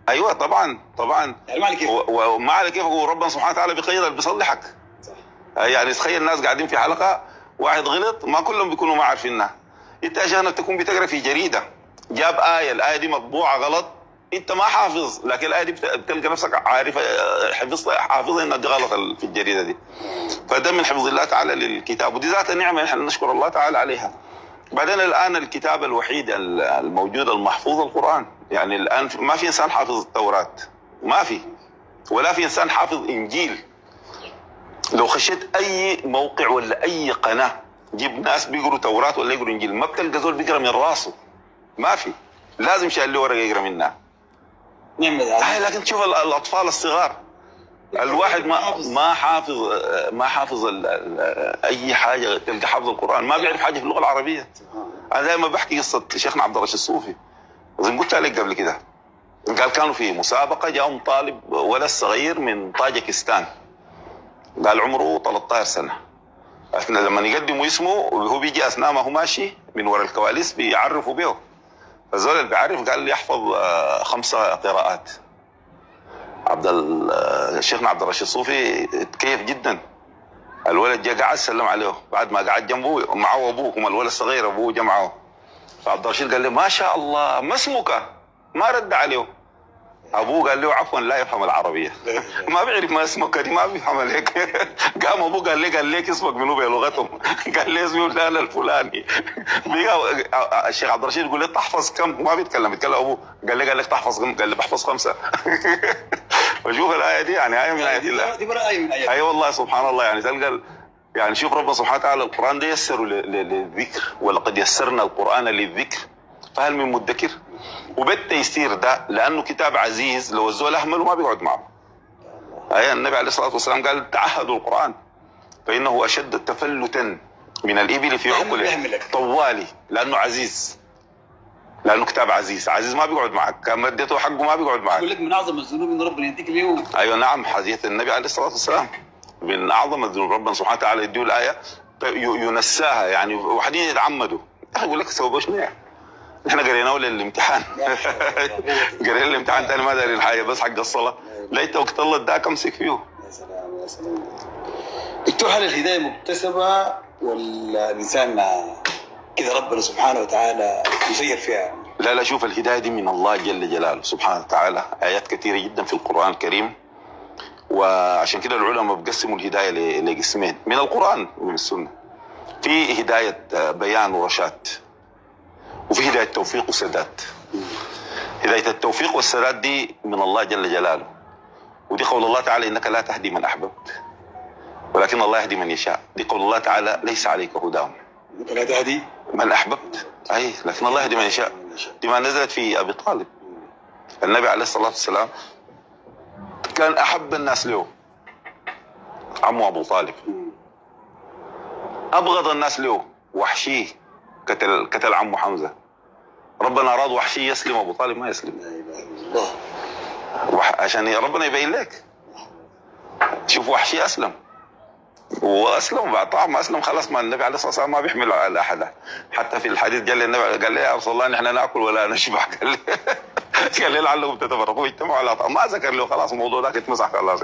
ايوه طبعا طبعا. يعني ما على كيف وما على كيف، ربنا سبحانه وتعالى بيقيد اللي بيصلحك. صح. يعني تخيل الناس قاعدين في حلقه، واحد غلط ما كلهم بيكونوا ما عارفينها. انت عشان تكون بتقرا في جريده جاب الايه دي مطبوعه غلط، انت ما حافظ، لكن الايه دي بتلقى نفسك عارف حافظها انها دي غلط في الجريده دي. فده من حفظ الله تعالى للكتاب، ودي ذات نعمه نحن نشكر الله تعالى عليها. بعدين الان الكتاب الوحيد الموجود المحفوظ القران، يعني الان ما في انسان حافظ التوراه، ما في، ولا في انسان حافظ انجيل. لو خشيت اي موقع ولا اي قناه جيب ناس بيقروا توراه ولا يقروا انجيل، ما بتلقى زول بيقرا من راسه، ما في، لازم شايل له ورقه يقرا منها. نعمة لكن تشوف الاطفال الصغار، الواحد ما حافظ اي حاجه، تلقى حافظ القران ما بيعرف حاجه في اللغه العربيه. انا دائما بحكي قصه شيخنا عبد الرشيد الصوفي، زي ما قلت لك قبل كده، قال كانوا في مسابقه جاهم طالب ولد صغير من طاجكستان، قال عمره 13 سنه. لما يقدموا اسمه وهو بيجي اثناء ما هو ماشي من وراء الكواليس بيعرفوا به، فالزول اللي بيعرف قال لي يحفظ 5 قراءات. شيخنا عبد الرشيد الصوفي تكيف جدا. الولد جاء قعد سلم عليه، بعد ما قعد جنبه معه ابوه، هم الولد الصغير ابوه جاء معه، فعبد الرشيد قال له ما شاء الله ما اسمك؟ ما رد عليه. ابوه قال له عفوا لا يفهم العربيه ما بيعرف ما اسمك دي، ما بيفهم عليك. قام ابوه قال لك اسمك منو بلغتهم؟ قال لي اسمي فلان الفلاني. الشيخ عبد الرشيد يقول لي تحفظ كم؟ ما بيتكلم ابوه، قال لك تحفظ كم؟ قال لي بحفظ 5. وشوف الايه دي، يعني ايه من ايات الله، دي برا ايه من ايات. اي والله سبحان الله. يعني تلقى، يعني شوف ربنا سبحانه وتعالى القران ده يسره للذكر، ولقد يسرنا القران للذكر فهل من مدكر. وبالتيسير ده لانه كتاب عزيز، لو الزول اهمله ما بيقعد معه. النبي عليه الصلاه والسلام قال تعهدوا القران فانه اشد تفلتا من الابل في عقله طوالي، لانه عزيز، لانه كتاب عزيز ما بيقعد معك، كان مدته حقه ما بيقعد معك. يقول لك من اعظم الذنوب ان ربنا يديك ليه. ايوه نعم، حديث النبي عليه الصلاه والسلام من اعظم الذنوب، ربنا سبحانه وتعالى يديه الايه ينساها، يعني وحدين يتعمدوا. يقول لك سووا شنو يعني؟ احنا قريناه للامتحان. قرينا الامتحان ثاني ما داري الحاجه، بس حق الصلاه ليت وقت الله اداك امسك فيه. يا سلام يا سلام. دكتور، هل الهدايه مكتسبه ولا الانسان كذا ربنا سبحانه وتعالى يسير فيها؟ لا شوف، الهدايه دي من الله جل جلاله سبحانه وتعالى، ايات كثيره جدا في القران الكريم. وعشان كده العلماء بيقسموا الهدايه لقسمين من القران ومن السنه. في هدايه بيان ورشاد، وفي هدايه توفيق وسداد. هدايه التوفيق والسداد دي من الله جل جلاله، ودي قول الله تعالى انك لا تهدي من احببت ولكن الله يهدي من يشاء. دي قول الله تعالى ليس عليك هداهم، انك لا تهدي من احببت، اي لكن الله يهدي من يشاء. دي ما نزلت في ابي طالب. النبي عليه الصلاه والسلام كان احب الناس له عمه ابو طالب، ابغض الناس له وحشي، قتل عمه حمزه. ربنا اراد وحشي يسلم، ابو طالب ما يسلم. لا اله الا الله. عشان ربنا يبين لك. شوف وحشي اسلم، واسلم بعد طبعا ما اسلم خلاص، ما النبي عليه الصلاه والسلام ما بيحمل على احد. حتى في الحديث قال لي النبي، قال لي يا رسول الله نحن ناكل ولا نشبع. قال لي لعلهم تتفرقوا يجتمعوا على طعام، ما ذكر له، خلاص الموضوع ده اتمسح خلاص يعني.